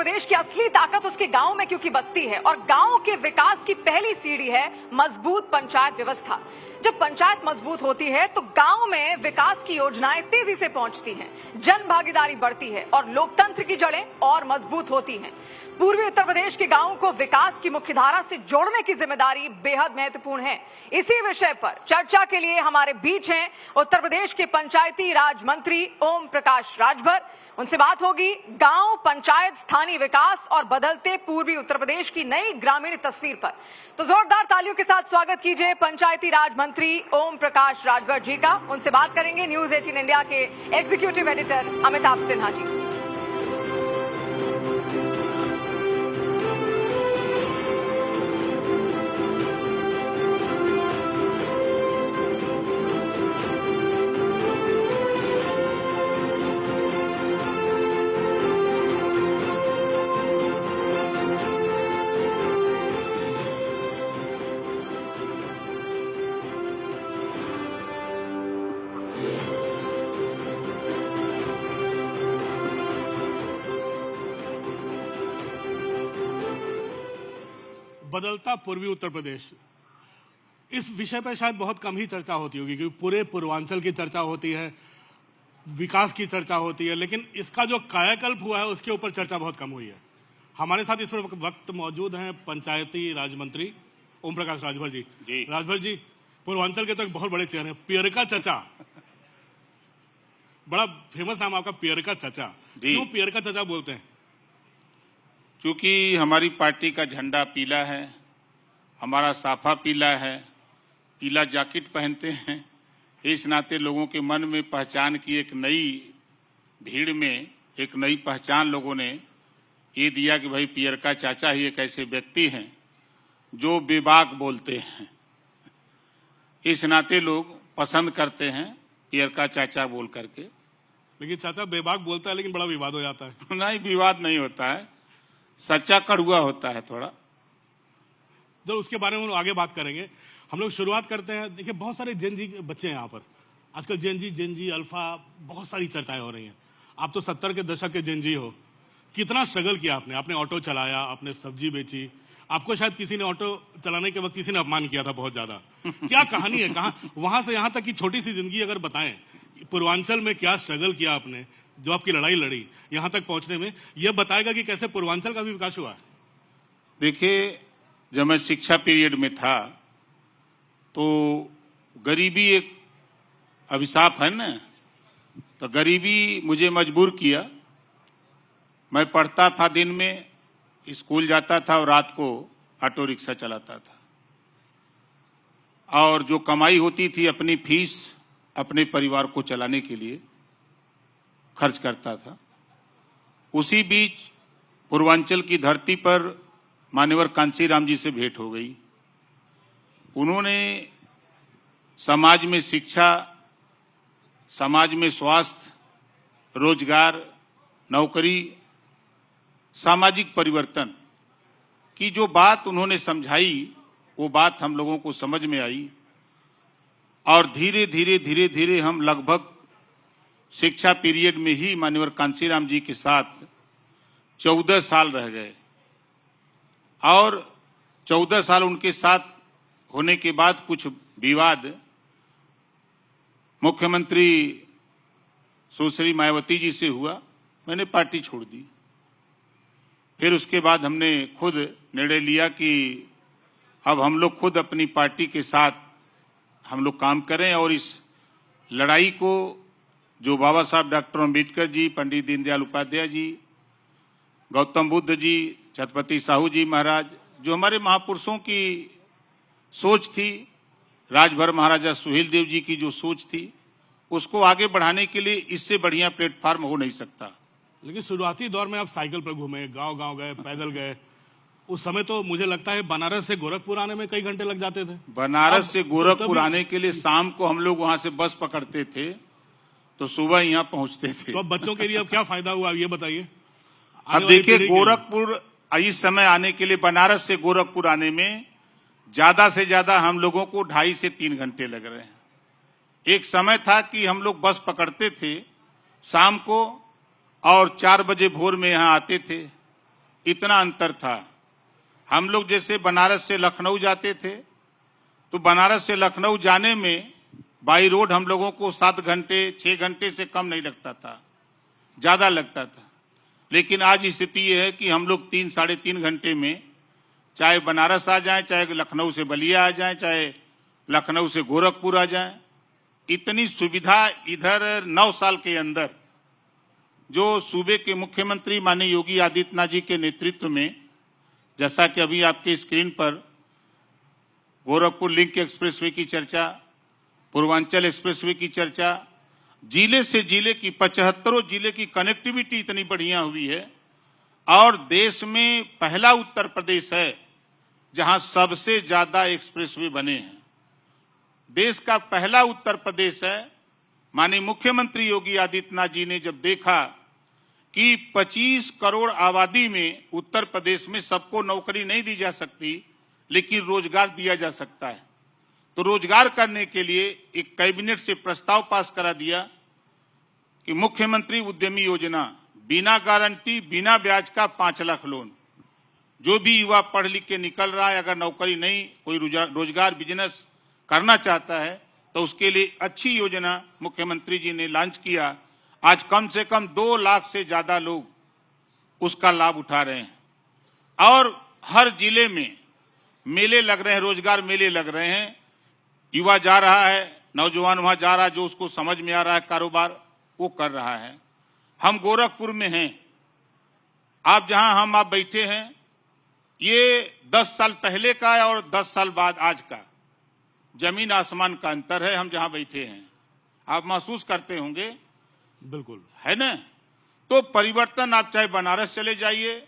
प्रदेश की असली ताकत उसके गांव में क्योंकि बसती है और गांव के विकास की पहली सीढ़ी है मजबूत पंचायत व्यवस्था। जब पंचायत मजबूत होती है तो गांव में विकास की योजनाएं तेजी से पहुंचती हैं, जन भागीदारी बढ़ती है और लोकतंत्र की जड़ें और मजबूत होती हैं। पूर्वी उत्तर प्रदेश के गांवों को विकास की मुख्यधारा से जोड़ने की जिम्मेदारी बेहद महत्वपूर्ण है। इसी विषय पर चर्चा के लिए हमारे बीच हैं उत्तर प्रदेश के पंचायती राज मंत्री ओम प्रकाश राजभर। उनसे बात होगी गांव, पंचायत, स्थानीय विकास और बदलते पूर्वी उत्तर प्रदेश की नई ग्रामीण तस्वीर पर। तो जोरदार तालियों के साथ स्वागत कीजिए पंचायती राज मंत्री ओम प्रकाश राजभर जी का। उनसे बात करेंगे न्यूज 18 इंडिया के एग्जीक्यूटिव एडिटर अमिताभ सिन्हा जी। बदलता पूर्वी उत्तर प्रदेश, इस विषय पर शायद बहुत कम ही चर्चा होती होगी क्योंकि पूरे पूर्वांचल की चर्चा होती है, विकास की चर्चा होती है, लेकिन इसका जो कायाकल्प हुआ है उसके ऊपर चर्चा बहुत कम हुई है। हमारे साथ इस वक्त मौजूद हैं पंचायती राज मंत्री ओम प्रकाश राजभर जी। राजभर जी, पूर्वांचल के तो एक बहुत बड़े चेहरे, पियरका चचा, बड़ा फेमस नाम आपका, पियरका चचा। क्यों पियरका चचा बोलते हैं? क्योंकि हमारी पार्टी का झंडा पीला है, हमारा साफा पीला है, पीला जैकेट पहनते हैं। इस नाते लोगों के मन में पहचान की एक नई भीड़ में एक नई पहचान लोगों ने ये दिया कि भाई पियरका चाचा ही एक ऐसे व्यक्ति हैं जो बेबाक बोलते हैं। इस नाते लोग पसंद करते हैं पियरका चाचा बोल करके। लेकिन चाचा बेबाक बोलता है लेकिन बड़ा विवाद हो जाता है। नहीं, विवाद नहीं होता है, सच्चा कड़वा होता है थोड़ा। तो उसके बारे में हम आगे बात करेंगे। हम लोग शुरुआत करते हैं। देखिए, बहुत सारे जेन जी बच्चे हैं यहाँ पर आजकल, जेन जी अल्फा, बहुत सारी चर्चाएं हो रही हैं। आप तो 70 के दशक के जेन जी हो, कितना स्ट्रगल किया आपने ऑटो चलाया, आपने सब्जी बेची, आपको शायद किसी ने ऑटो चलाने के वक्त किसी ने अपमान किया था बहुत ज्यादा। क्या कहानी है, कहाँ वहां से यहाँ तक की छोटी सी जिंदगी अगर बताएं, पूर्वांचल में क्या स्ट्रगल किया आपने, जो आपकी लड़ाई लड़ी यहां तक पहुंचने में, यह बताएगा कि कैसे पूर्वांचल का भी विकास हुआ है। देखिए, जब मैं शिक्षा पीरियड में था तो गरीबी एक अभिशाप है ना, तो गरीबी मुझे मजबूर किया। मैं पढ़ता था, दिन में स्कूल जाता था और रात को ऑटो रिक्शा चलाता था, और जो कमाई होती थी अपनी फीस अपने परिवार को चलाने के लिए खर्च करता था। उसी बीच पूर्वांचल की धरती पर मान्यवर कांशीराम जी से भेंट हो गई। उन्होंने समाज में शिक्षा, समाज में स्वास्थ्य, रोजगार, नौकरी, सामाजिक परिवर्तन की जो बात उन्होंने समझाई, वो बात हम लोगों को समझ में आई और धीरे धीरे हम लगभग शिक्षा पीरियड में ही मान्यवर कांशीराम जी के साथ 14 साल रह गए। और 14 साल उनके साथ होने के बाद कुछ विवाद मुख्यमंत्री सुश्री मायावती जी से हुआ, मैंने पार्टी छोड़ दी। फिर उसके बाद हमने खुद निर्णय लिया कि अब हम लोग खुद अपनी पार्टी के साथ हम लोग काम करें और इस लड़ाई को जो बाबा साहब डॉक्टर अम्बेडकर जी, पंडित दीनदयाल उपाध्याय जी, गौतम बुद्ध जी, छत्रपति साहू जी महाराज, जो हमारे महापुरुषों की सोच थी, राजभर महाराजा सुहेल देव जी की जो सोच थी, उसको आगे बढ़ाने के लिए इससे बढ़िया प्लेटफॉर्म हो नहीं सकता। लेकिन शुरुआती दौर में आप साइकिल पर घूमे, गांव गए, पैदल गए। उस समय तो मुझे लगता है बनारस से गोरखपुर आने में कई घंटे लग जाते थे। बनारस से गोरखपुर आने के लिए शाम को हम लोग वहां से बस पकड़ते थे तो सुबह यहाँ पहुंचते थे। तो अब बच्चों के लिए अब क्या फायदा हुआ, ये बताइए। अब देखिए, गोरखपुर इस समय आने के लिए, बनारस से गोरखपुर आने में ज्यादा से ज्यादा हम लोगों को 2.5 से 3 घंटे लग रहे हैं। एक समय था कि हम लोग बस पकड़ते थे शाम को और 4 बजे भोर में यहाँ आते थे इतना अंतर था। हम लोग जैसे बनारस से लखनऊ जाते थे तो बनारस से लखनऊ जाने में बाई रोड हम लोगों को 7 घंटे 6 घंटे से कम नहीं लगता था, ज्यादा लगता था। लेकिन आज स्थिति यह है कि हम लोग 3 साढ़े 3 घंटे में चाहे बनारस आ जाएं, चाहे लखनऊ से बलिया आ जाएं, चाहे लखनऊ से गोरखपुर आ जाएं। इतनी सुविधा इधर 9 साल के अंदर जो सूबे के मुख्यमंत्री माननीय योगी आदित्यनाथ जी के नेतृत्व में, जैसा कि अभी आपके स्क्रीन पर गोरखपुर लिंक एक्सप्रेसवे की चर्चा, पूर्वांचल एक्सप्रेसवे की चर्चा, जिले से जिले की 75 जिले की कनेक्टिविटी इतनी बढ़िया हुई है और देश में पहला उत्तर प्रदेश है जहां सबसे ज्यादा एक्सप्रेसवे बने हैं। देश का पहला उत्तर प्रदेश है। माननीय मुख्यमंत्री योगी आदित्यनाथ जी ने जब देखा कि 25 करोड़ आबादी में उत्तर प्रदेश में सबको नौकरी नहीं दी जा सकती लेकिन रोजगार दिया जा सकता है, तो रोजगार करने के लिए एक कैबिनेट से प्रस्ताव पास करा दिया कि मुख्यमंत्री उद्यमी योजना, बिना गारंटी बिना ब्याज का 5 लाख लोन। जो भी युवा पढ़ लिख के निकल रहा है, अगर नौकरी नहीं, कोई रोजगार बिजनेस करना चाहता है तो उसके लिए अच्छी योजना मुख्यमंत्री जी ने लॉन्च किया। आज कम से कम 2 लाख से ज्यादा लोग उसका लाभ उठा रहे हैं और हर जिले में मेले लग रहे हैं, रोजगार मेले लग रहे हैं। युवा जा रहा है, नौजवान वहां जा रहा है, जो उसको समझ में आ रहा है कारोबार वो कर रहा है। हम गोरखपुर में हैं, आप बैठे हैं, ये 10 साल पहले का है और 10 साल बाद आज का जमीन आसमान का अंतर है। हम जहां बैठे हैं आप महसूस करते होंगे, बिल्कुल है ना? तो परिवर्तन, आप चाहे बनारस चले जाइए,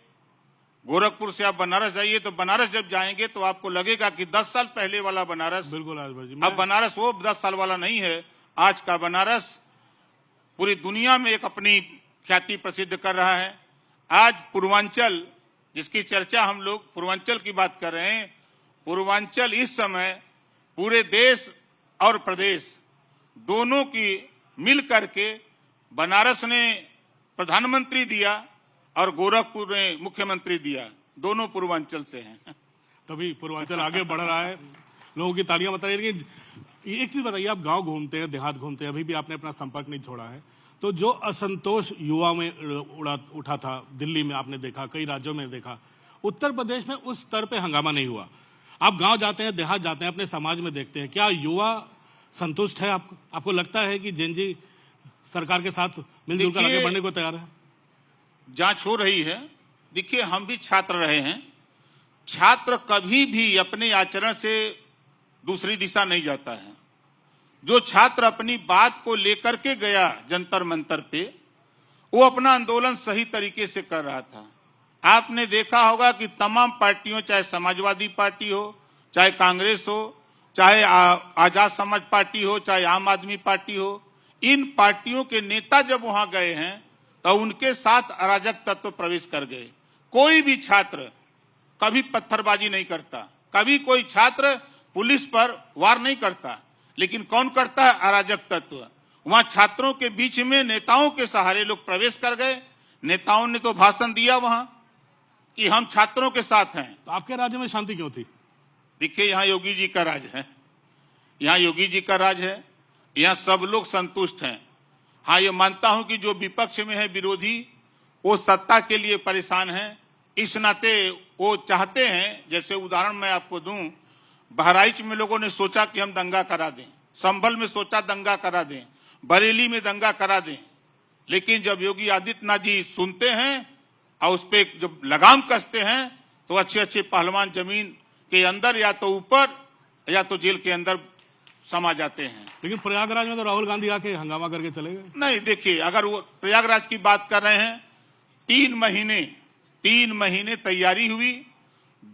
गोरखपुर से आप बनारस जाइए, तो बनारस जब जाएंगे तो आपको लगेगा कि 10 साल पहले वाला बनारस, बिल्कुल आजभाई जी, अब बनारस वो 10 साल वाला नहीं है। आज का बनारस पूरी दुनिया में एक अपनी ख्याति प्रसिद्ध कर रहा है। आज पूर्वांचल, जिसकी चर्चा हम लोग पूर्वांचल की बात कर रहे हैं, पूर्वांचल इस समय पूरे देश और प्रदेश दोनों की मिल करके बनारस ने प्रधानमंत्री दिया और गोरखपुर ने मुख्यमंत्री दिया, दोनों पूर्वांचल से हैं। तभी पूर्वांचल आगे बढ़ रहा है, लोगों की तालियां बता रही है। लेकिन एक चीज बताइए, आप गांव घूमते हैं, देहात घूमते हैं, अभी भी आपने अपना संपर्क नहीं छोड़ा है, तो जो असंतोष युवा में उठा था, दिल्ली में आपने देखा, कई राज्यों में देखा, उत्तर प्रदेश में उस स्तर पे हंगामा नहीं हुआ। आप गांव जाते हैं, देहात जाते हैं, अपने समाज में देखते हैं, क्या युवा संतुष्ट है? आपको लगता है कि जेनजी सरकार के साथ मिलजुल कर आगे बढ़ने को तैयार है? जांच हो रही है। देखिए, हम भी छात्र रहे हैं। छात्र कभी भी अपने आचरण से दूसरी दिशा नहीं जाता है। जो छात्र अपनी बात को लेकर के गया जंतर मंतर पे, वो अपना आंदोलन सही तरीके से कर रहा था। आपने देखा होगा कि तमाम पार्टियों, चाहे समाजवादी पार्टी हो, चाहे कांग्रेस हो, चाहे आजाद समाज पार्टी हो, चाहे आम आदमी पार्टी हो, इन पार्टियों के नेता जब वहां गए हैं तो उनके साथ अराजक तत्व प्रवेश कर गए। कोई भी छात्र कभी पत्थरबाजी नहीं करता, कभी कोई छात्र पुलिस पर वार नहीं करता, लेकिन कौन करता है? अराजक तत्व। वहां छात्रों के बीच में नेताओं के सहारे लोग प्रवेश कर गए। नेताओं ने तो भाषण दिया वहां कि हम छात्रों के साथ हैं। तो आपके राज्य में शांति क्यों थी? देखिए, यहाँ योगी जी का राज है, यहाँ योगी जी का राज है, यहाँ सब लोग संतुष्ट हैं। हाँ, ये मानता हूं कि जो विपक्ष में है, विरोधी, वो सत्ता के लिए परेशान हैं। इस नाते वो चाहते हैं, जैसे उदाहरण मैं आपको दूं, बहराइच में लोगों ने सोचा कि हम दंगा करा दें, संभल में सोचा दंगा करा दें, बरेली में दंगा करा दें, लेकिन जब योगी आदित्यनाथ जी सुनते हैं और उस पर जब लगाम कसते हैं तो अच्छे अच्छे पहलवान जमीन के अंदर या तो ऊपर या तो जेल के अंदर समा जाते हैं। लेकिन प्रयागराज में तो राहुल गांधी आके हंगामा करके चले गए। नहीं, देखिए, अगर वो प्रयागराज की बात कर रहे हैं, 3 महीने तैयारी हुई,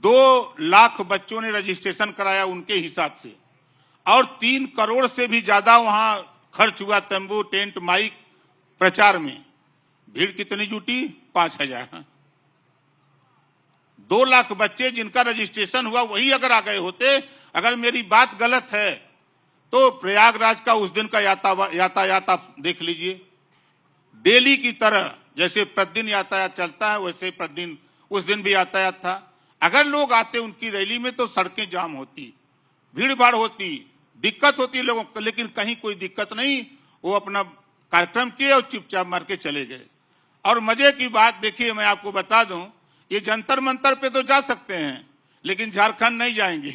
2 लाख बच्चों ने रजिस्ट्रेशन कराया उनके हिसाब से, और 3 करोड़ से भी ज्यादा वहां खर्च हुआ तंबू, टेंट, माइक, प्रचार में। भीड़ कितनी जुटी? 5000। 2 लाख बच्चे जिनका रजिस्ट्रेशन हुआ, वही अगर आ गए होते, अगर मेरी बात गलत है तो प्रयागराज का उस दिन का यातायात आप देख लीजिए, डेली की तरह जैसे प्रतिदिन यातायात चलता है वैसे प्रतिदिन उस दिन भी यातायात था। अगर लोग आते उनकी रैली में तो सड़कें जाम होती, भीड़ भाड़ होती, दिक्कत होती लोगों को, लेकिन कहीं कोई दिक्कत नहीं। वो अपना कार्यक्रम किए और चुपचाप मार के चले गए। और मजे की बात देखिए, मैं आपको बता दूं, ये जंतर मंतर पे तो जा सकते हैं, लेकिन झारखंड नहीं जाएंगे,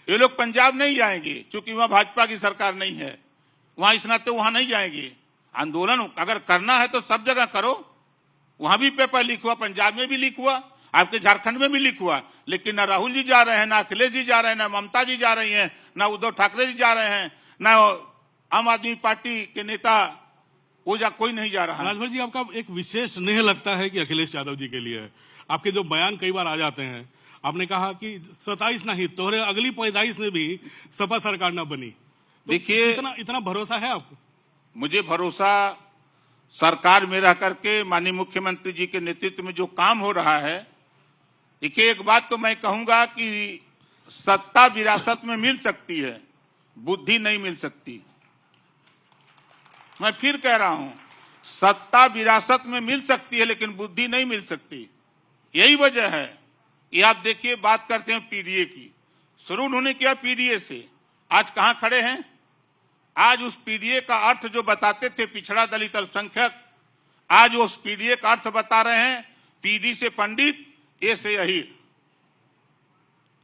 ये लोग पंजाब नहीं जाएंगे, क्योंकि वहां भाजपा की सरकार नहीं है। वहां इस नाते वहां नहीं जाएंगे। आंदोलन अगर करना है तो सब जगह करो। वहां भी पेपर लीक हुआ, पंजाब में भी लीक हुआ, आपके झारखंड में भी लीक हुआ, लेकिन ना राहुल जी जा रहे हैं, ना अखिलेश जी जा रहे हैं, ना ममता जी जा रही हैं, ना उद्धव ठाकरे जी जा रहे हैं, ना आम आदमी पार्टी के नेता कोई नहीं जा रहा है। राजभर जी, आपका एक विशेष स्नेह लगता है कि अखिलेश यादव जी के लिए है। आपके जो बयान कई बार आ जाते हैं, आपने कहा कि 27 नहीं, तोहरे अगली पैदाइश में भी सपा सरकार न बनी। तो देखिए, इतना भरोसा है आपको? मुझे भरोसा सरकार में रह करके माननीय मुख्यमंत्री जी के नेतृत्व में जो काम हो रहा है। देखिए, एक बात तो मैं कहूंगा कि सत्ता विरासत में मिल सकती है, बुद्धि नहीं मिल सकती। मैं फिर कह रहा हूं, सत्ता विरासत में मिल सकती है, लेकिन बुद्धि नहीं मिल सकती। यही वजह है। ये आप देखिए, बात करते हैं पीडीए की, शुरू उन्होंने किया पीडीए से, आज कहां खड़े हैं? आज उस पीडीए का अर्थ जो बताते थे पिछड़ा दलित अल्पसंख्यक, आज उस पीडीए का अर्थ बता रहे हैं पीडी से पंडित, ए से यही,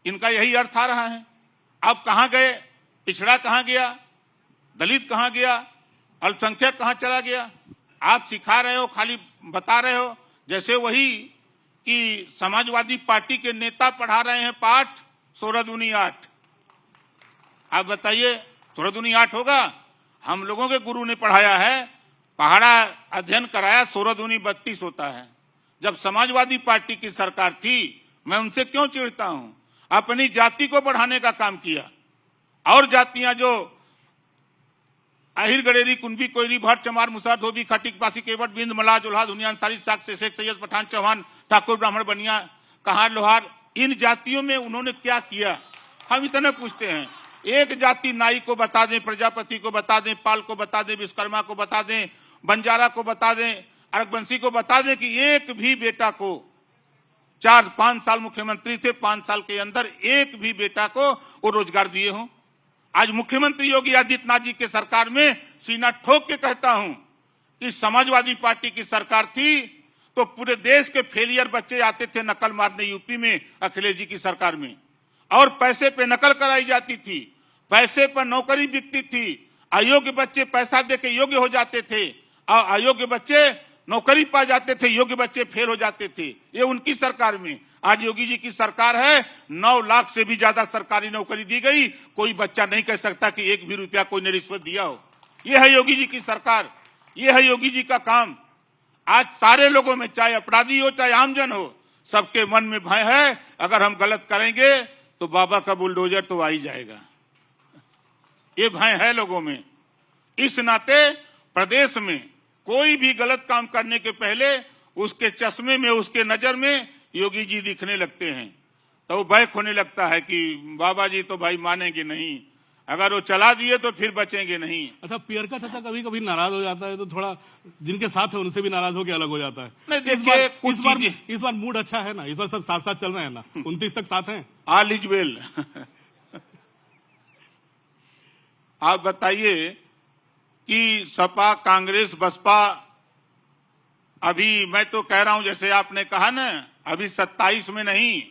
इनका यही अर्थ आ रहा है। अब कहां गए? पिछड़ा कहां गया? दलित कहां गया? अल्पसंख्यक कहां चला गया? आप सिखा रहे हो, खाली बता रहे हो, जैसे वही कि समाजवादी पार्टी के नेता पढ़ा रहे हैं पाठ 16 दूनी 8। आप बताइए, 16 दूनी 8 होगा? हम लोगों के गुरु ने पढ़ाया है, पहाड़ा अध्ययन कराया, 16 दूनी 32 होता है। जब समाजवादी पार्टी की सरकार थी, मैं उनसे क्यों चिढ़ता हूं? अपनी जाति को बढ़ाने का काम किया, और जातियां जो आहिर गडेरी, कुंभी, कोयरी, भट्ट, चमार, मुसहर, धोबी, खटीक, पासी, केवट, बिंद, मल्लाह, जोल्हा, धुनिया, अंसारी, साक, शेख, सैयद, पठान, चौहान, ठाकुर, ब्राह्मण, बनिया, कहार, लोहार, इन जातियों में उन्होंने क्या किया? हम इतने पूछते हैं। एक जाति नाई को बता दें, प्रजापति को बता दें, पाल को बता दें, विश्वकर्मा को बता दें, बंजारा को बता दें, अरबंसी को बता दें कि एक भी बेटा को, 4-5 साल मुख्यमंत्री थे, 5 साल के अंदर एक भी बेटा को वो रोजगार दिए हों। आज मुख्यमंत्री योगी आदित्यनाथ जी के सरकार में सीना ठोक के कहता हूं कि समाजवादी पार्टी की सरकार थी तो पूरे देश के फेलियर बच्चे आते थे नकल मारने यूपी में अखिलेश जी की सरकार में, और पैसे पे नकल कराई जाती थी, पैसे पर नौकरी बिकती थी, अयोग्य बच्चे पैसा दे के योग्य हो जाते थे, और अयोग्य बच्चे नौकरी पा जाते थे, योग्य बच्चे फेल हो जाते थे। ये उनकी सरकार में। आज योगी जी की सरकार है, 9 लाख से भी ज्यादा सरकारी नौकरी दी गई। कोई बच्चा नहीं कह सकता कि एक भी रुपया कोई ने रिश्वत दिया हो। ये है योगी जी की सरकार, ये है योगी जी का काम। आज सारे लोगों में, चाहे अपराधी हो चाहे आमजन हो, सबके मन में भय है, अगर हम गलत करेंगे तो बाबा का बुलडोजर तो आ ही जाएगा। ये भय है लोगों में। इस नाते प्रदेश में कोई भी गलत काम करने के पहले उसके चश्मे में, उसके नजर में योगी जी दिखने लगते हैं, तो वो बैक होने लगता है कि बाबा जी तो भाई मानेंगे नहीं, अगर वो चला दिए तो फिर बचेंगे नहीं। अच्छा, पियरका चाचा कभी कभी नाराज हो जाता है, तो थोड़ा जिनके साथ है उनसे भी नाराज होकर अलग हो जाता है। नहीं, देखिए, इस बार मूड अच्छा है ना, इस बार सब साथ साथ चल रहे हैं ना, 29 तक साथ हैं, ऑल इज वेल। आप बताइए कि सपा, कांग्रेस, बसपा, अभी मैं तो कह रहा हूं, जैसे आपने कहा ना, अभी 27 में नहीं,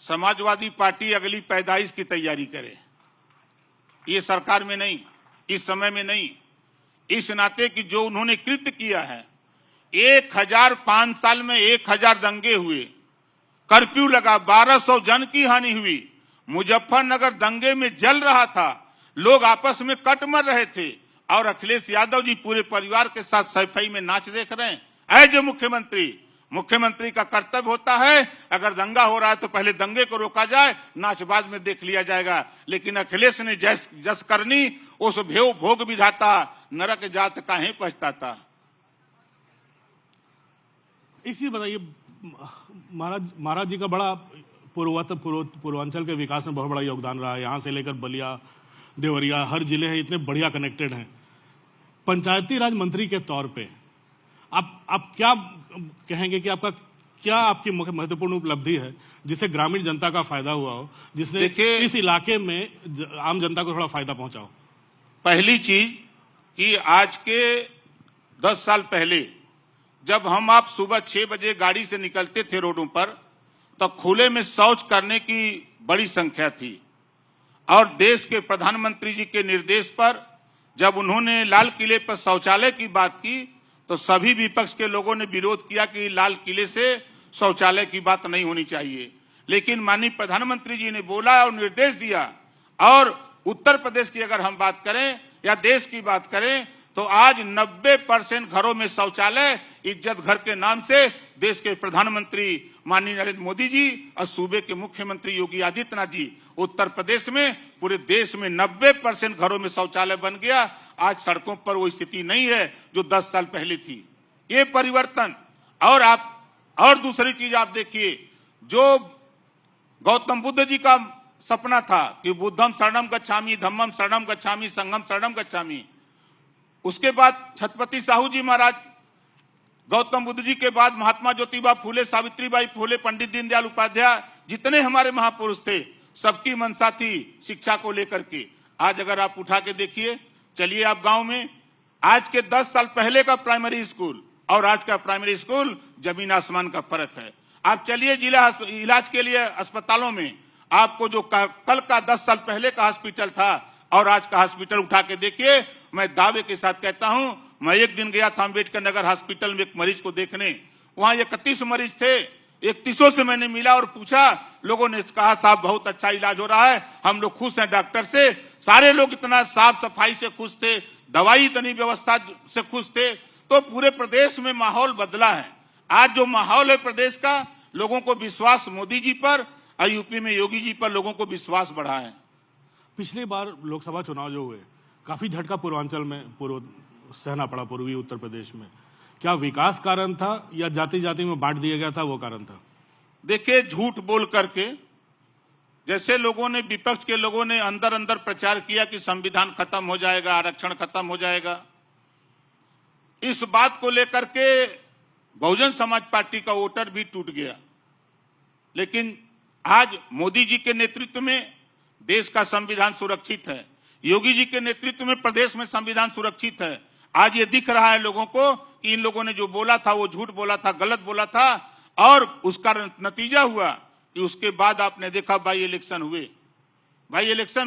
समाजवादी पार्टी अगली पैदाइश की तैयारी करे। ये सरकार में नहीं, इस समय में नहीं, इस नाते कि जो उन्होंने कृत्य किया है, 5 साल में 1000 दंगे हुए, कर्फ्यू लगा, 1200 जन की हानि हुई, मुजफ्फरनगर दंगे में जल रहा था, लोग आपस में कट मर रहे थे, और अखिलेश यादव जी पूरे परिवार के साथ सफाई में नाच देख रहे हैं। एज मुख्यमंत्री का कर्तव्य होता है, अगर दंगा हो रहा है तो पहले दंगे को रोका जाए, नाच बाद में देख लिया जाएगा। लेकिन अखिलेश ने जस करनी, उस भेव भोग विधाता, नरक जात काहे पछताता। एक चीज बताइए, महाराज जी का बड़ा पूर्वांचल के विकास में बहुत बड़ा योगदान रहा है। यहाँ से लेकर बलिया, देवरिया, हर जिले हैं, इतने बढ़िया कनेक्टेड हैं। पंचायती राज मंत्री के तौर पे आप क्या कहेंगे कि आपका क्या आपकी महत्वपूर्ण उपलब्धि है जिससे ग्रामीण जनता का फायदा हुआ हो, जिसने देखिए, इस इलाके में आम जनता को थोड़ा फायदा पहुंचा हो? पहली चीज कि आज के 10 साल पहले जब हम आप सुबह 6 बजे गाड़ी से निकलते थे रोडों पर, तो खुले में शौच करने की बड़ी संख्या थी। और देश के प्रधानमंत्री जी के निर्देश पर जब उन्होंने लाल किले पर शौचालय की बात की, तो सभी विपक्ष के लोगों ने विरोध किया कि लाल किले से शौचालय की बात नहीं होनी चाहिए। लेकिन माननीय प्रधानमंत्री जी ने बोला और निर्देश दिया। और उत्तर प्रदेश की अगर हम बात करें या देश की बात करें, तो आज 90% घरों में शौचालय इज्जत घर के नाम से देश के प्रधानमंत्री माननीय नरेंद्र मोदी जी और सूबे के मुख्यमंत्री योगी आदित्यनाथ जी, उत्तर प्रदेश में पूरे देश में 90% घरों में शौचालय बन गया। आज सड़कों पर वो स्थिति नहीं है जो 10 साल पहले थी। ये परिवर्तन। और दूसरी चीज आप देखिए, जो गौतम बुद्ध जी का सपना था कि बुद्धम शरणम गच्छामि, धम्मम शरणम गच्छामि, संघम शरणम गच्छामि, उसके बाद छत्रपति साहू जी महाराज, गौतम बुद्ध जी के बाद महात्मा ज्योतिबा फूले, सावित्रीबाई फूले, पंडित दीनदयाल उपाध्याय, जितने हमारे महापुरुष थे, सबकी मंशा थी शिक्षा को लेकर के। आज अगर आप उठा के देखिए, चलिए आप गांव में, आज के 10 साल पहले का प्राइमरी स्कूल और आज का प्राइमरी स्कूल जमीन आसमान का फर्क है। आप चलिए जिला इलाज के लिए अस्पतालों में, आपको जो कल का 10 साल पहले का हॉस्पिटल था और आज का हॉस्पिटल उठा के देखिए। मैं दावे के साथ कहता हूं, मैं एक दिन गया था अम्बेडकर नगर हॉस्पिटल में एक मरीज को देखने। वहां 31 मरीज थे। 31 से मैंने मिला और पूछा, लोगों ने कहा साहब बहुत अच्छा इलाज हो रहा है, हम लोग खुश हैं डॉक्टर से। सारे लोग इतना साफ सफाई से खुश थे, दवाई इतनी व्यवस्था से खुश थे। तो पूरे प्रदेश में माहौल बदला है। आज जो माहौल है प्रदेश का, लोगों को विश्वास मोदी जी पर और यूपी में योगी जी पर लोगों को विश्वास बढ़ा है। पिछली बार लोकसभा चुनाव जो हुए, काफी झटका पूर्वांचल में सहना पड़ा, पूर्वी उत्तर प्रदेश में। क्या विकास कारण था या जाति जाति में बांट दिया गया था वो कारण था? देखिए, झूठ बोल करके जैसे लोगों ने, विपक्ष के लोगों ने अंदर अंदर प्रचार किया कि संविधान खत्म हो जाएगा, आरक्षण खत्म हो जाएगा, इस बात को लेकर के बहुजन समाज पार्टी का वोटर भी टूट गया। लेकिन आज मोदी जी के नेतृत्व में देश का संविधान सुरक्षित है, योगी जी के नेतृत्व में प्रदेश में संविधान सुरक्षित है। आज ये दिख रहा है लोगों को कि इन लोगों ने जो बोला था वो झूठ बोला था, गलत बोला था, और उसका नतीजा हुआ कि उसके बाद आपने देखा बाई इलेक्शन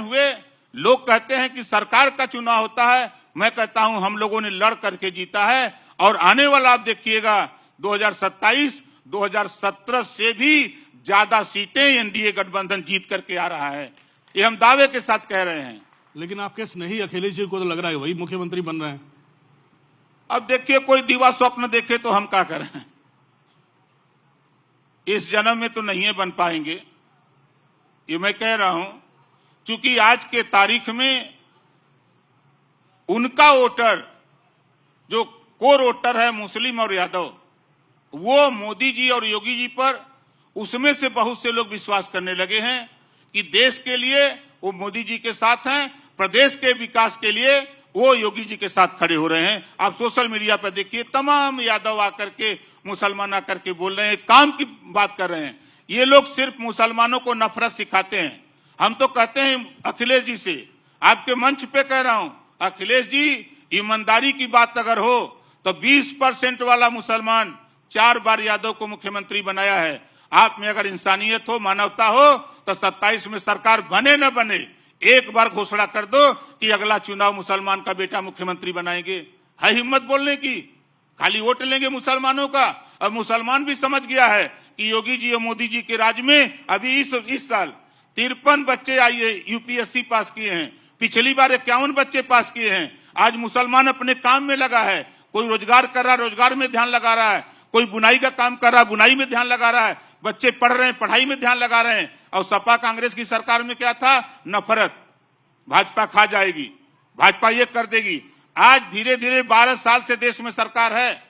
हुए। लोग कहते हैं कि सरकार का चुनाव होता है, मैं कहता हूं हम लोगों ने लड़ करके जीता है। और आने वाला आप देखिएगा 2027, 2017 से भी ज्यादा सीटें एनडीए गठबंधन जीत करके आ रहा है। ये हम दावे के साथ कह रहे हैं। लेकिन आपके स्नेही अखिलेश जी को तो लग रहा है वही मुख्यमंत्री बन रहे हैं। अब देखिए, कोई दिवा स्वप्न देखे तो हम क्या करें, इस जन्म में तो नहीं बन पाएंगे, ये मैं कह रहा हूं। क्योंकि आज के तारीख में उनका वोटर, जो कोर वोटर है मुस्लिम और यादव, वो मोदी जी और योगी जी पर, उसमें से बहुत से लोग विश्वास करने लगे हैं कि देश के लिए वो मोदी जी के साथ हैं, प्रदेश के विकास के लिए वो योगी जी के साथ खड़े हो रहे हैं। आप सोशल मीडिया पर देखिए, तमाम यादव आकर के, मुसलमान आकर के बोल रहे हैं, काम की बात कर रहे हैं। ये लोग सिर्फ मुसलमानों को नफरत सिखाते हैं। हम तो कहते हैं अखिलेश जी से, आपके मंच पे कह रहा हूं, अखिलेश जी, ईमानदारी की बात अगर हो तो 20% वाला मुसलमान 4 बार यादव को मुख्यमंत्री बनाया है। आप में अगर इंसानियत हो, मानवता हो, तो 27 में सरकार बने न बने, एक बार घोषणा कर दो कि अगला चुनाव मुसलमान का बेटा मुख्यमंत्री बनाएंगे। है हिम्मत बोलने की? खाली वोट लेंगे मुसलमानों का। और मुसलमान भी समझ गया है कि योगी जी और मोदी जी के राज में अभी इस साल 53 बच्चे यूपीएससी पास किए हैं, पिछली बार 51 बच्चे पास किए हैं। आज मुसलमान अपने काम में लगा है, कोई रोजगार कर रहा है, रोजगार में ध्यान लगा रहा है, कोई बुनाई का काम कर रहा है, बुनाई में ध्यान लगा रहा है, बच्चे पढ़ रहे हैं, पढ़ाई में ध्यान लगा रहे हैं। और सपा कांग्रेस की सरकार में क्या था? नफरत, भाजपा खा जाएगी, भाजपा ये कर देगी। आज धीरे धीरे 12 साल से देश में सरकार है,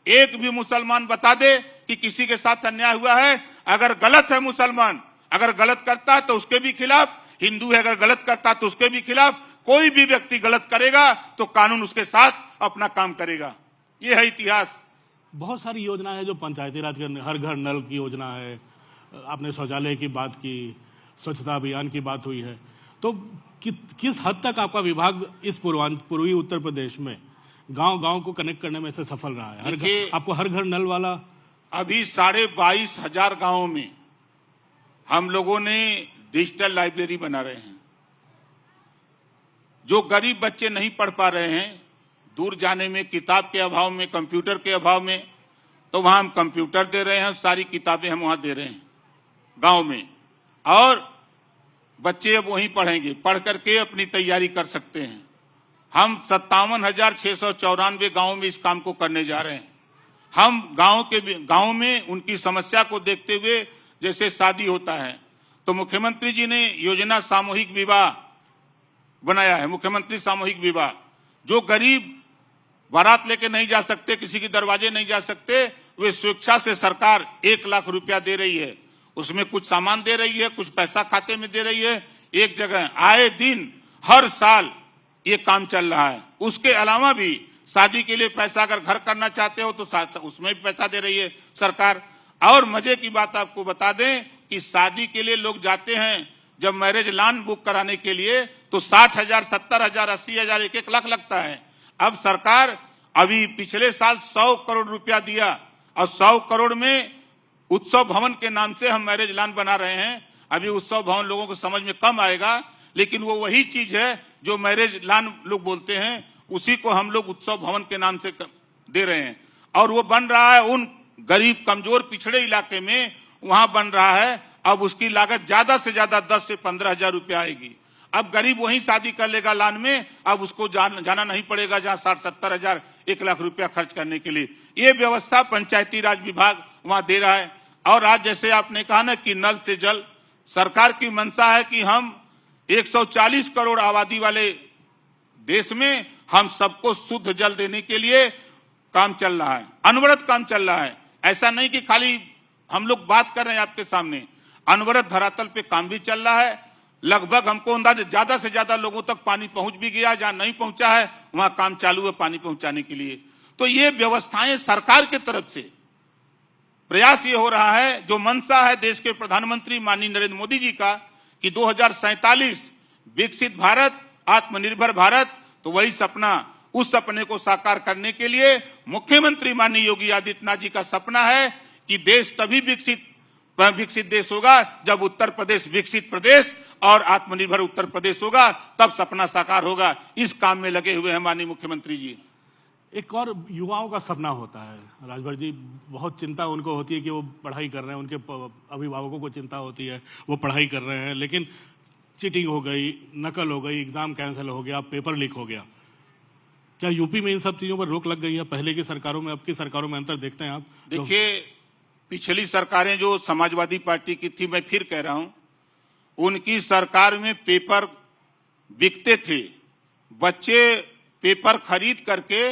एक भी मुसलमान बता दे कि किसी के साथ अन्याय हुआ है। अगर गलत है मुसलमान, अगर गलत करता है तो उसके भी खिलाफ, हिंदू है अगर गलत करता है तो उसके भी खिलाफ, कोई भी व्यक्ति गलत करेगा तो कानून उसके साथ अपना काम करेगा। ये है इतिहास। बहुत सारी योजना है जो पंचायती राज के, हर घर नल की योजना है, आपने शौचालय की बात की, स्वच्छता अभियान की बात हुई है। तो किस हद तक आपका विभाग इस पूर्वी उत्तर प्रदेश में गांव-गांव को कनेक्ट करने में से सफल रहा है? आपको हर घर नल वाला? अभी 22,500 गांवों में हम लोगों ने डिजिटल लाइब्रेरी बना रहे हैं। जो गरीब बच्चे नहीं पढ़ पा रहे हैं, दूर जाने में, किताब के अभाव में, कंप्यूटर के अभाव में, तो वहां हम कंप्यूटर दे रहे हैं, सारी किताबें हम वहां दे रहे हैं गांव में, और बच्चे अब वहीं पढ़ेंगे, पढ़ करके अपनी तैयारी कर सकते हैं। हम 57,694 गांवों में इस काम को करने जा रहे हैं। हम गांव में उनकी समस्या को देखते हुए, जैसे शादी होता है तो मुख्यमंत्री जी ने योजना सामूहिक विवाह बनाया है। मुख्यमंत्री सामूहिक विवाह, जो गरीब बारात लेके नहीं जा सकते, किसी के दरवाजे नहीं जा सकते, वे स्वेच्छा से सरकार 1 लाख रुपया दे रही है। उसमें कुछ सामान दे रही है, कुछ पैसा खाते में दे रही है। एक जगह आए दिन हर साल ये काम चल रहा है। उसके अलावा भी शादी के लिए पैसा अगर घर करना चाहते हो तो उसमें भी पैसा दे रही है सरकार। और मजे की बात आपको बता दें कि शादी के लिए लोग जाते हैं जब मैरिज लॉन बुक कराने के लिए, तो 60,000, 70,000, 80,000, 1-1 लाख लगता है। अब सरकार अभी पिछले साल 100 करोड़ रुपया दिया, और 100 करोड़ में उत्सव भवन के नाम से हम मैरिज लॉन बना रहे हैं। अभी उत्सव भवन लोगों को समझ में कम आएगा, लेकिन वो वही चीज है जो मैरिज लॉन लोग बोलते हैं, उसी को हम लोग उत्सव भवन के नाम से दे रहे हैं। और वो बन रहा है उन गरीब कमजोर पिछड़े इलाके में, वहां बन रहा है। अब उसकी लागत ज्यादा से ज्यादा 10 से 15,000 रुपया आएगी। अब गरीब वहीं शादी कर लेगा लॉन में, अब उसको जाना नहीं पड़ेगा जहां 60-70,000, 1 लाख रुपया खर्च करने के लिए। ये व्यवस्था पंचायती राज विभाग वहां दे रहा है। और आज जैसे आपने कहा ना कि नल से जल, सरकार की मंशा है कि हम 140 करोड़ आबादी वाले देश में हम सबको शुद्ध जल देने के लिए काम चल रहा है, अनवरत काम चल रहा है। ऐसा नहीं कि खाली हम लोग बात कर रहे हैं आपके सामने, अनवरत धरातल पे काम भी चल रहा है। लगभग हमको अंदाजा ज्यादा से ज्यादा लोगों तक पानी पहुंच भी गया, जहां नहीं पहुंचा है वहां काम चालू है पानी पहुंचाने के लिए। तो ये व्यवस्थाएं सरकार की तरफ से प्रयास ये हो रहा है, जो मंशा है देश के प्रधानमंत्री माननीय नरेंद्र मोदी जी का कि 2047 विकसित भारत, आत्मनिर्भर भारत, तो वही सपना, उस सपने को साकार करने के लिए मुख्यमंत्री माननीय योगी आदित्यनाथ जी का सपना है कि देश तभी विकसित देश होगा जब उत्तर प्रदेश विकसित प्रदेश और आत्मनिर्भर उत्तर प्रदेश होगा, तब सपना साकार होगा। इस काम में लगे हुए हैं माननीय मुख्यमंत्री जी। एक और युवाओं का सपना होता है राजभर जी, बहुत चिंता उनको होती है कि वो पढ़ाई कर रहे हैं, उनके अभिभावकों को चिंता होती है वो पढ़ाई कर रहे हैं, लेकिन चीटिंग हो गई, नकल हो गई, एग्जाम कैंसिल हो गया, पेपर लीक हो गया। क्या यूपी में इन सब चीजों पर रोक लग गई है? पहले की सरकारों में अब की सरकारों में अंतर देखते हैं आप? देखिए, पिछली सरकारें जो समाजवादी पार्टी की थी, मैं फिर कह रहा हूं, उनकी सरकार में पेपर बिकते थे। बच्चे पेपर खरीद करके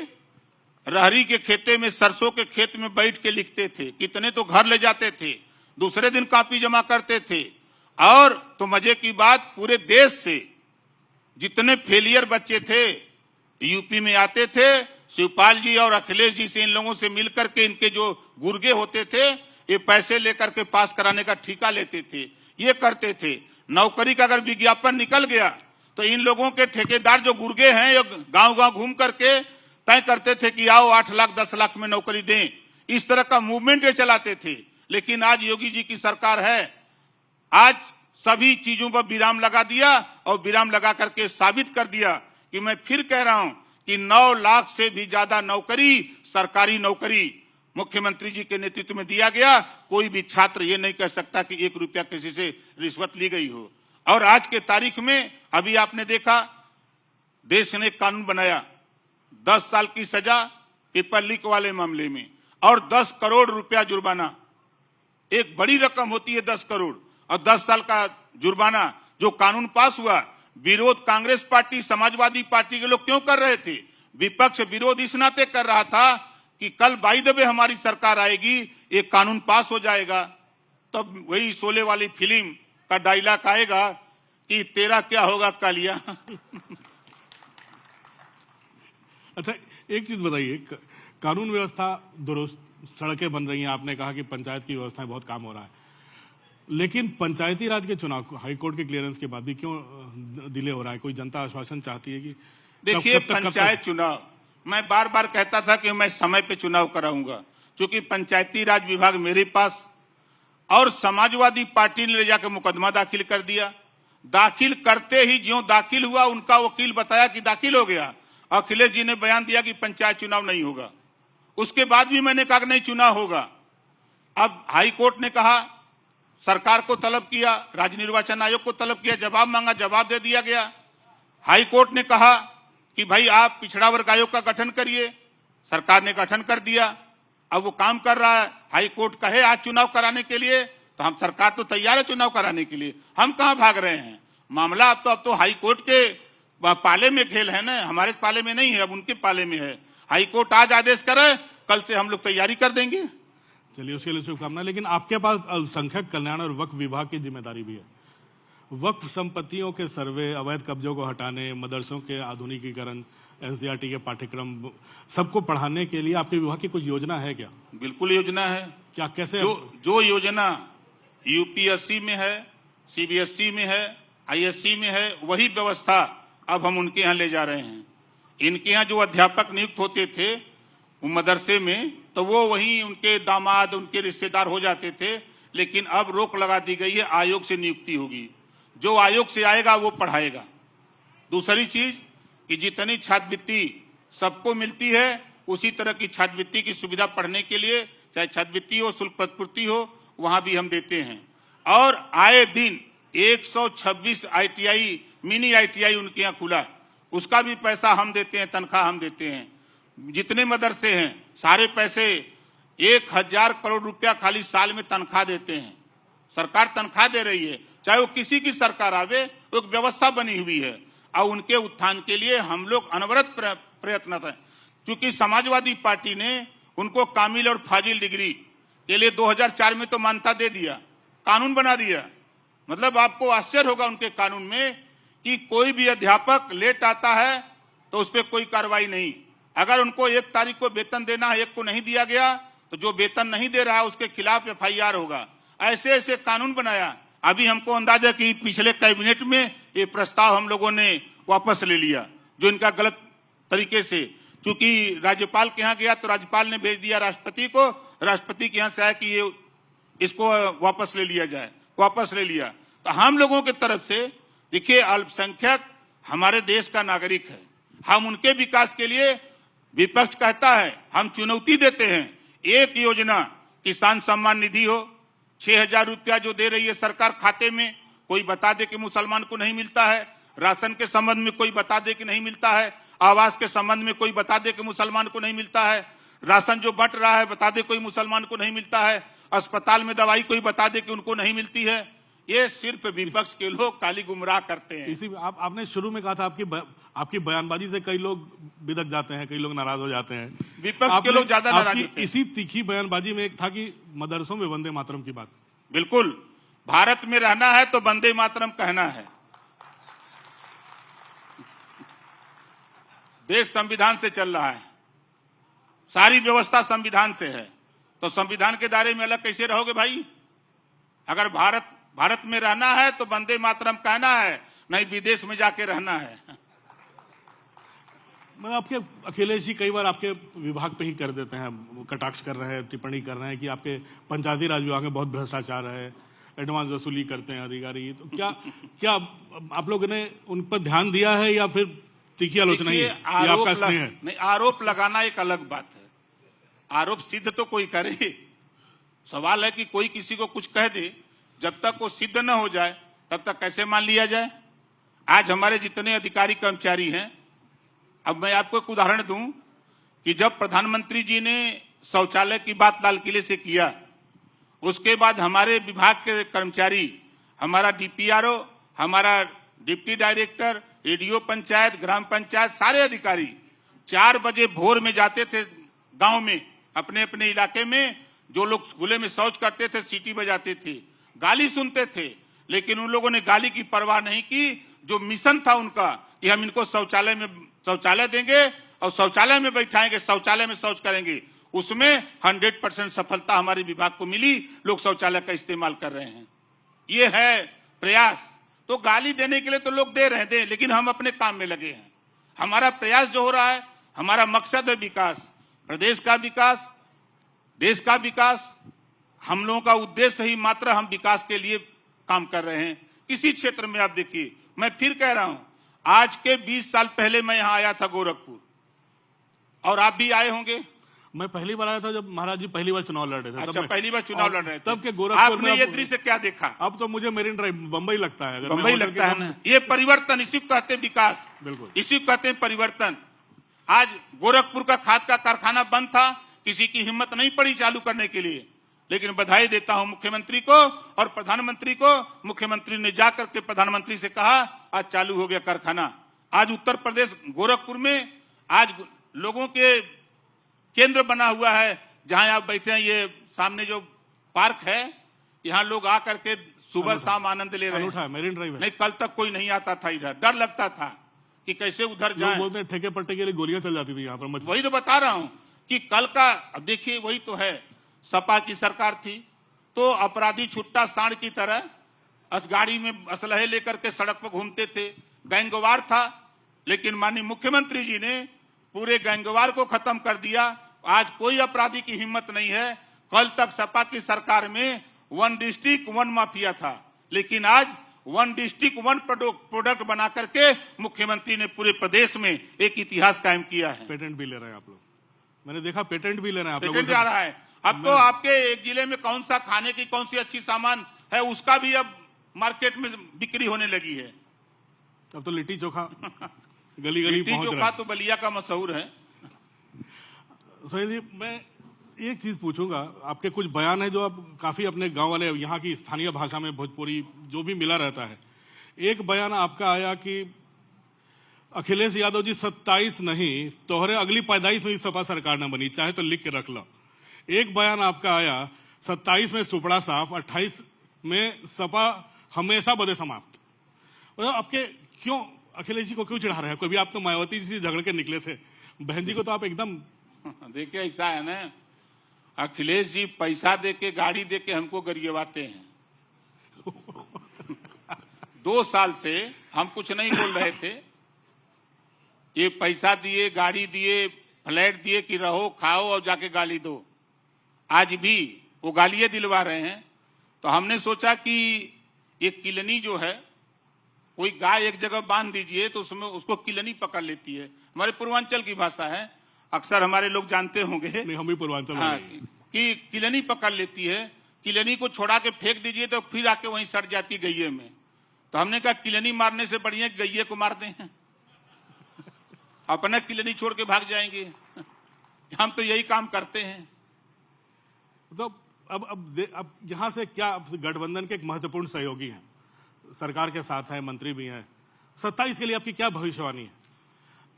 रहरी के खेते में, सरसों के खेत में बैठ के लिखते थे। कितने तो घर ले जाते थे, दूसरे दिन कॉपी जमा करते थे। और तो मजे की बात, पूरे देश से जितने फेलियर बच्चे थे यूपी में आते थे। शिवपाल जी और अखिलेश जी से, इन लोगों से मिलकर के इनके जो गुर्गे होते थे, ये पैसे लेकर के पास कराने का ठेका लेते थे, ये करते थे। नौकरी का अगर विज्ञापन निकल गया तो इन लोगों के ठेकेदार जो गुर्गे हैं, ये गांव-गांव घूम करके तय करते थे कि आओ 8 लाख 10 लाख में नौकरी दें। इस तरह का मूवमेंट ये चलाते थे। लेकिन आज योगी जी की सरकार है, आज सभी चीजों पर विराम लगा दिया, और विराम लगा करके साबित कर दिया कि मैं फिर कह रहा हूं कि 9 लाख से भी ज्यादा नौकरी, सरकारी नौकरी मुख्यमंत्री जी के नेतृत्व में दिया गया। कोई भी छात्र ये नहीं कह सकता कि 1 रुपया किसी से रिश्वत ली गई हो। और आज के तारीख में अभी आपने देखा, देश ने कानून बनाया, 10 साल की सजा पेपर लीक वाले मामले में, और 10 करोड़ रुपया जुर्माना। एक बड़ी रकम होती है 10 करोड़, और 10 साल का जुर्माना। जो कानून पास हुआ, विरोध कांग्रेस पार्टी, समाजवादी पार्टी के लोग क्यों कर रहे थे? विपक्ष विरोध इस नाते कर रहा था कि कल बाई द वे हमारी सरकार आएगी, एक कानून पास हो जाएगा, तब वही शोले वाली फिल्म का डायलॉग आएगा कि तेरा क्या होगा कालिया। अच्छा, एक चीज बताइए, कानून व्यवस्था दुरुस्त, सड़कें बन रही हैं, आपने कहा कि पंचायत की व्यवस्था में बहुत काम हो रहा है, लेकिन पंचायती राज के चुनाव हाईकोर्ट के क्लियरेंस के बाद भी क्यों डिले हो रहा है? कोई जनता आश्वासन चाहती है कि देखिए, पंचायत चुनाव मैं बार बार कहता था कि मैं समय पे चुनाव कराऊंगा, क्योंकि पंचायती राज विभाग मेरे पास और समाजवादी पार्टी ने ले जाकर मुकदमा दाखिल कर दिया। दाखिल करते ही ज्यों दाखिल हुआ, उनका वकील बताया कि दाखिल हो गया। अखिलेश जी ने बयान दिया कि पंचायत चुनाव नहीं होगा। उसके बाद भी मैंने कहा नहीं, चुनाव होगा। अब हाई कोर्ट ने कहा, सरकार को तलब किया, राज्य निर्वाचन आयोग को तलब किया, जवाब मांगा, जवाब दे दिया गया। हाई कोर्ट ने कहा कि भाई आप पिछड़ा वर्ग आयोग का गठन करिए, सरकार ने गठन कर दिया। अब वो काम कर रहा है। हाई कोर्ट कहे आज चुनाव कराने के लिए, तो हम सरकार तो तैयार है चुनाव कराने के लिए, हम कहां भाग रहे हैं? मामला अब तो हाई कोर्ट के पाले में खेल है ना, हमारे पाले में नहीं है, अब उनके पाले में है। हाई कोर्ट आज आदेश करे, कल से हम लोग तैयारी कर देंगे। चलिए, उसके लिए शुभकामनाएं। लेकिन आपके पास अल्पसंख्यक कल्याण और वक्फ विभाग की जिम्मेदारी भी है। वक्फ संपत्तियों के सर्वे, अवैध कब्जों को हटाने, मदरसों के आधुनिकीकरण, एनसीईआरटी के पाठ्यक्रम सबको पढ़ाने के लिए आपके विभाग की कुछ योजना है क्या? बिल्कुल योजना है। क्या, कैसे? जो योजना यूपीएससी में है, सीबीएसई में है, आईएससी में है, वही व्यवस्था अब हम उनके यहाँ ले जा रहे हैं। इनके यहाँ जो अध्यापक नियुक्त होते थे मदरसे में, तो वो वहीं उनके दामाद, उनके रिश्तेदार हो जाते थे, लेकिन अब रोक लगा दी गई है, आयोग से नियुक्ति होगी। जो आयोग से आएगा वो पढ़ाएगा। दूसरी चीज कि जितनी छात्रवृत्ति सबको मिलती है, उसी तरह की छात्रवृत्ति की सुविधा पढ़ने के लिए, चाहे छात्रवृत्ति हो, शुल्क प्रतिपूर्ति हो, वहां भी हम देते हैं। और आए दिन 126 ITI, मिनी ITI उनके यहाँ खुला, उसका भी पैसा हम देते हैं, तनख्वाह हम देते हैं। जितने मदरसे हैं सारे पैसे 1000 करोड़ रुपया खाली साल में तनख्वाह देते हैं। सरकार तनख्वाह दे रही है, चाहे वो किसी की सरकार आवे, एक व्यवस्था बनी हुई है। और उनके उत्थान के लिए हम लोग अनवरत प्रयत्नरत हैं। क्योंकि समाजवादी पार्टी ने उनको कामिल और फाजिल डिग्री के लिए 2004 में तो मान्यता दे दिया, कानून बना दिया। मतलब आपको आश्चर्य होगा उनके कानून में कि कोई भी अध्यापक लेट आता है तो उस पर कोई कार्रवाई नहीं। अगर उनको 1 तारीख को वेतन देना है, 1 को नहीं दिया गया, तो जो वेतन नहीं दे रहा है उसके खिलाफ FIR होगा। ऐसे ऐसे कानून बनाया। अभी हमको अंदाजा कि पिछले कैबिनेट में ये प्रस्ताव हम लोगों ने वापस ले लिया, जो इनका गलत तरीके से, क्योंकि राज्यपाल के यहाँ गया तो राज्यपाल ने भेज दिया राष्ट्रपति को, राष्ट्रपति के यहाँ से आया कि ये इसको वापस ले लिया जाए, वापस ले लिया। तो हम लोगों की तरफ से देखिए, अल्पसंख्यक हमारे देश का नागरिक है, हम उनके विकास के लिए, विपक्ष कहता है हम चुनौती देते हैं। एक योजना किसान सम्मान निधि हो, 6000 रुपया जो दे रही है सरकार खाते में, कोई बता दे कि मुसलमान को नहीं मिलता है। राशन के संबंध में कोई बता दे कि नहीं मिलता है। आवास के संबंध में कोई बता दे कि मुसलमान को नहीं मिलता है। राशन जो बंट रहा है बता दे कोई मुसलमान को नहीं मिलता है। अस्पताल में दवाई कोई बता दे कि उनको नहीं मिलती है। ये सिर्फ विपक्ष के लोग काली गुमराह करते हैं। इसी आपने शुरू में कहा था आपकी बयानबाजी से कई लोग बिदक जाते हैं, कई लोग नाराज हो जाते हैं। विपक्ष के लोग ज्यादा नाराज होते हैं। इसी तीखी बयानबाजी में एक था कि मदरसों में वंदे मातरम की बात। बिल्कुल, भारत में रहना है तो वंदे मातरम कहना है। देश संविधान से चल रहा है, सारी व्यवस्था संविधान से है, तो संविधान के दायरे में अलग कैसे रहोगे भाई? अगर भारत में रहना है तो वंदे मातरम कहना है, नहीं विदेश में जाके रहना है। मैं आपके अखिलेश जी कई बार आपके विभाग पे ही कर देते हैं, कटाक्ष कर रहे हैं, टिप्पणी कर रहे हैं कि आपके पंचायती राज विभाग में बहुत भ्रष्टाचार है, एडवांस वसूली करते हैं अधिकारी। तो क्या आप लोगों ने उन पर ध्यान दिया है या फिर तीखी आलोचना ही आपका स्नेह है? नहीं, आरोप लगाना एक अलग बात है, आरोप सिद्ध तो कोई करे। सवाल है कि कोई किसी को कुछ कह दे, जब तक वो सिद्ध न हो जाए तब तक कैसे मान लिया जाए? आज हमारे जितने अधिकारी कर्मचारी हैं, अब मैं आपको एक उदाहरण दूं कि जब प्रधानमंत्री जी ने शौचालय की बात लाल किले से किया, उसके बाद हमारे विभाग के कर्मचारी, हमारा DPRO, हमारा डिप्टी डायरेक्टर, ADO पंचायत, ग्राम पंचायत, सारे अधिकारी 4 बजे भोर में जाते थे गांव में, अपने अपने इलाके में। जो लोग खुले में शौच करते थे सीटी बजाते थे, गाली सुनते थे, लेकिन उन लोगों ने गाली की परवाह नहीं की। जो मिशन था उनका कि हम इनको शौचालय देंगे और शौचालय में बैठाएंगे, शौचालय में शौच करेंगे, उसमें 100% सफलता हमारे विभाग को मिली, लोग शौचालय का इस्तेमाल कर रहे हैं। ये है प्रयास। तो गाली देने के लिए तो लोग दे रहे थे, लेकिन हम अपने काम में लगे हैं। हमारा प्रयास जो हो रहा है, हमारा मकसद है विकास, प्रदेश का विकास, देश का विकास। हम लोगों का उद्देश्य ही मात्र हम विकास के लिए काम कर रहे हैं। किसी क्षेत्र में आप देखिए, मैं फिर कह रहा हूं, आज के 20 साल पहले मैं यहां आया था गोरखपुर, और आप भी आए होंगे। मैं पहली बार आया था जब महाराज जी पहली बार चुनाव लड़ रहे थे। अच्छा, पहली बार चुनाव लड़ रहे थे, तब के गोरखपुर आपने ये दृश्य क्या देखा? अब तो मुझे मेरिन ड्राइव बंबई लगता है। बंबई लगता है ना। ये परिवर्तन, इसी को कहते हैं विकास, बिल्कुल इसी को कहते हैं परिवर्तन। आज गोरखपुर का खाद का कारखाना बंद था, किसी की हिम्मत नहीं पड़ी चालू करने के लिए, लेकिन बधाई देता हूं मुख्यमंत्री को और प्रधानमंत्री को। मुख्यमंत्री ने जाकर के प्रधानमंत्री से कहा, आज चालू हो गया कारखाना। आज उत्तर प्रदेश गोरखपुर में आज लोगों के केंद्र बना हुआ है। जहां आप बैठे हैं, ये सामने जो पार्क है, यहाँ लोग आकर के सुबह शाम आनंद ले रहे हैं। मेरिन ड्राइव है। नहीं, कल तक कोई नहीं आता था इधर, डर लगता था कि कैसे उधर जाए। बोलते हैं ठेके पट्टे के लिए गोलियां चल जाती थी यहाँ पर। वही तो बता रहा हूं कि कल का, अब देखिए वही तो है, सपा की सरकार थी तो अपराधी छुट्टा सांड की तरह गाड़ी में असलहे लेकर के सड़क पर घूमते थे, गैंगवार था। लेकिन माननीय मुख्यमंत्री जी ने पूरे गैंगवार को खत्म कर दिया। आज कोई अपराधी की हिम्मत नहीं है। कल तक सपा की सरकार में 1 डिस्ट्रिक्ट 1 माफिया था, लेकिन आज 1 डिस्ट्रिक्ट 1 प्रोडक्ट बना करके मुख्यमंत्री ने पूरे प्रदेश में एक इतिहास कायम किया है। पेटेंट भी ले रहे हैं आप लोग, मैंने देखा पेटेंट भी ले रहे हैं आप लोग। पेटेंट जा रहा है। अब तो आपके एक जिले में कौन सा खाने की कौन सी अच्छी सामान है, उसका भी अब मार्केट में बिक्री होने लगी है। अब तो लिट्टी चोखा गली गली लिट्टी चोखा तो बलिया का मशहूर है। सोहेल जी, मैं एक चीज पूछूंगा, आपके कुछ बयान है जो आप काफी अपने गांव वाले यहाँ की स्थानीय भाषा में भोजपुरी जो भी मिला रहता है। एक बयान आपका आया कि अखिलेश यादव जी 27 नहीं, तोहरे अगली पैदाइश में सपा सरकार न बनी, चाहे तो लिख के रख लो। एक बयान आपका आया 27 में सुपड़ा साफ, 28 में सपा हमेशा बदे समाप्त। मतलब आपके क्यों अखिलेश जी को क्यों चिढ़ा रहे हैं? कभी आप तो मायावती जी से झगड़ के निकले थे, बहन जी को तो आप एकदम। देखिए ऐसा है ना, अखिलेश जी पैसा देके गाड़ी देके हमको गरियवाते हैं। 2 साल से हम कुछ नहीं बोल रहे थे, ये पैसा दिए, गाड़ी दिए, फ्लैट दिए कि रहो खाओ और जाके गाली दो। आज भी वो गालियां दिलवा रहे हैं। तो हमने सोचा कि ये किलनी जो है, कोई गाय एक जगह बांध दीजिए तो उसमें उसको किलनी पकड़ लेती है। हमारे पूर्वांचल की भाषा है, अक्सर हमारे लोग जानते होंगे। नहीं, हम भी पूर्वांचल हाँ, कि किलनी पकड़ लेती है। किलनी को छोड़ा के फेंक दीजिए तो फिर आके वहीं सड़ जाती गैये में। तो हमने कहा किलनी मारने से बढ़िया गैये को मारते हैं, अपना किलनी छोड़ के भाग जाएंगे। हम तो यही काम करते हैं। तो अब यहां से क्या, गठबंधन के एक महत्वपूर्ण सहयोगी हैं, सरकार के साथ है, मंत्री भी हैं, 27 के लिए आपकी क्या भविष्यवाणी है?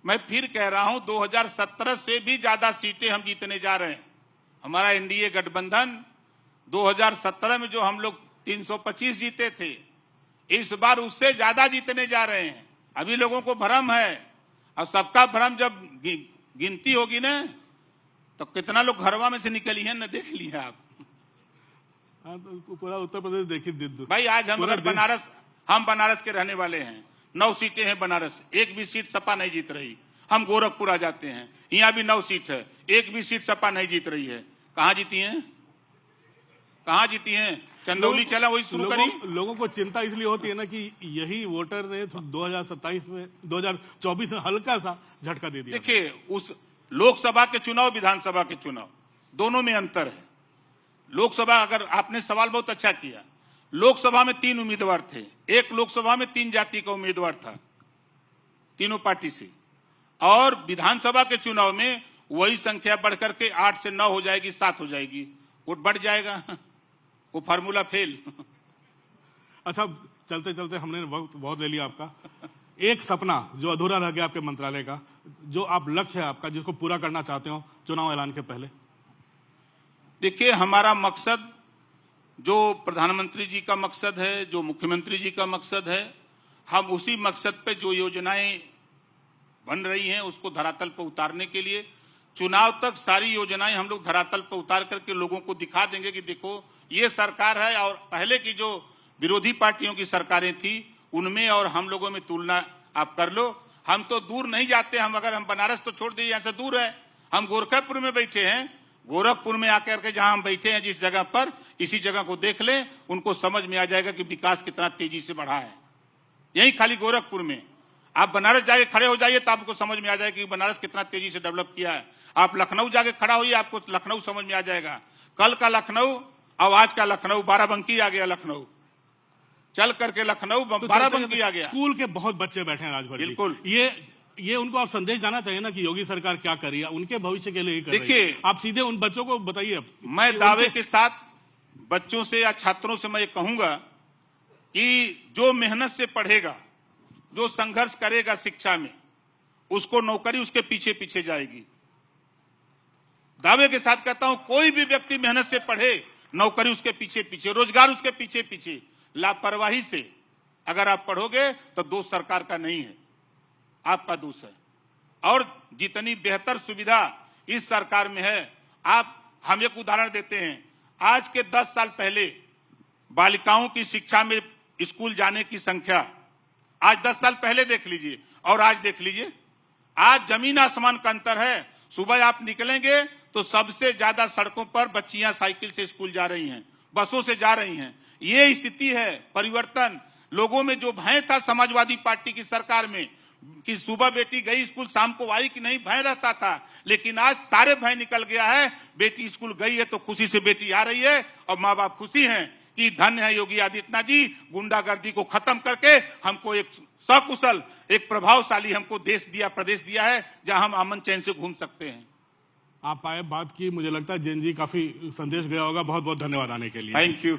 मैं फिर कह रहा हूं, 2017 से भी ज्यादा सीटें हम जीतने जा रहे हैं। हमारा एनडीए गठबंधन 2017 में जो हम लोग 325 जीते थे, इस बार उससे ज्यादा जीतने जा रहे हैं। अभी लोगों को भ्रम है, और सबका भ्रम जब गिनती होगी ना, तो कितना लोग घरवा में से निकली है ना, देख लिया आप। हाँ, तो पूरा उत्तर प्रदेश देखिए भाई। आज हम बनारस के रहने वाले हैं, 9 सीटें हैं बनारस, एक भी सीट सपा नहीं जीत रही। हम गोरखपुर आ जाते हैं, यहाँ भी 9 सीट है, एक भी सीट सपा नहीं जीत रही है। कहाँ जीती हैं? कहाँ जीती हैं? चंदौली चला वही शुरू करी। लोगों को चिंता इसलिए होती है ना कि यही वोटर ने 2024 में हल्का सा झटका दे दिया। देखिए, उस लोकसभा के चुनाव, विधानसभा के चुनाव, दोनों में अंतर है। लोकसभा, अगर आपने सवाल बहुत अच्छा किया, लोकसभा में 3 उम्मीदवार थे, एक लोकसभा में 3 जाति का उम्मीदवार था तीनों पार्टी से, और विधानसभा के चुनाव में वही संख्या बढ़कर के 8 से 9 हो जाएगी, 7 हो जाएगी, वोट बढ़ जाएगा। वो फार्मूला फेल। अच्छा, चलते चलते हमने वक्त बहुत ले लिया आपका। एक सपना जो अधूरा रह गया आपके मंत्रालय का, जो आप लक्ष्य है आपका, जिसको पूरा करना चाहते हो चुनाव ऐलान के पहले। देखिए, हमारा मकसद, जो प्रधानमंत्री जी का मकसद है, जो मुख्यमंत्री जी का मकसद है, हम उसी मकसद पे जो योजनाएं बन रही हैं उसको धरातल पर उतारने के लिए चुनाव तक सारी योजनाएं हम लोग धरातल पर उतार करके लोगों को दिखा देंगे कि देखो ये सरकार है, और पहले की जो विरोधी पार्टियों की सरकारें थी उनमें और हम लोगों में तुलना आप कर लो। हम तो दूर नहीं जाते, हम बनारस तो छोड़ दिए, यहाँ से दूर है, हम गोरखपुर में बैठे हैं। गोरखपुर में आकर के जहां हम बैठे हैं जिस जगह पर, इसी जगह को देख लें, उनको समझ में आ जाएगा कि विकास कितना तेजी से बढ़ा है। यही खाली गोरखपुर में, आप बनारस जाके खड़े हो जाइए तो आपको समझ में आ जाएगा कि बनारस कितना तेजी से डेवलप किया है। आप लखनऊ जाके खड़ा होइए, आपको लखनऊ समझ में आ जाएगा। कल का लखनऊ और आज का लखनऊ, बाराबंकी आ गया लखनऊ, चल करके लखनऊ बाराबंकी आ गया। स्कूल के बहुत बच्चे बैठे हैं राजभर जी। बिल्कुल, ये उनको आप संदेश जाना चाहिए ना कि योगी सरकार क्या कर रही है, उनके भविष्य के लिए ही कर रही है। देखिए, आप सीधे उन बच्चों को बताइए। मैं दावे के साथ बच्चों से या छात्रों से मैं ये कहूंगा कि जो मेहनत से पढ़ेगा, जो संघर्ष करेगा शिक्षा में, उसको नौकरी उसके पीछे पीछे जाएगी। दावे के साथ कहता हूं, कोई भी व्यक्ति मेहनत से पढ़े, नौकरी उसके पीछे पीछे, रोजगार उसके पीछे पीछे। लापरवाही से अगर आप पढ़ोगे तो दोष सरकार का नहीं है, आपका दोष है। और जितनी बेहतर सुविधा इस सरकार में है, हम एक उदाहरण देते हैं। आज के 10 साल पहले बालिकाओं की शिक्षा में स्कूल जाने की संख्या, आज 10 साल पहले देख लीजिए और आज देख लीजिए, आज जमीन आसमान का अंतर है। सुबह आप निकलेंगे तो सबसे ज्यादा सड़कों पर बच्चियां साइकिल से स्कूल जा रही हैं, बसों से जा रही हैं। ये स्थिति है, परिवर्तन। लोगों में जो भय था समाजवादी पार्टी की सरकार में कि सुबह बेटी गई स्कूल, शाम को आई कि नहीं, भय रहता था, लेकिन आज सारे भय निकल गया है। बेटी स्कूल गई है तो खुशी से बेटी आ रही है और माँ बाप खुशी हैं कि धन्य है योगी आदित्यनाथ जी, गुंडागर्दी को खत्म करके हमको एक सकुशल, एक प्रभावशाली हमको देश दिया, प्रदेश दिया है जहां हम अमन चैन से घूम सकते हैं। आप आए बात की, मुझे लगता है जैन जी काफी संदेश गया होगा। बहुत बहुत धन्यवाद आने के लिए। Thank you.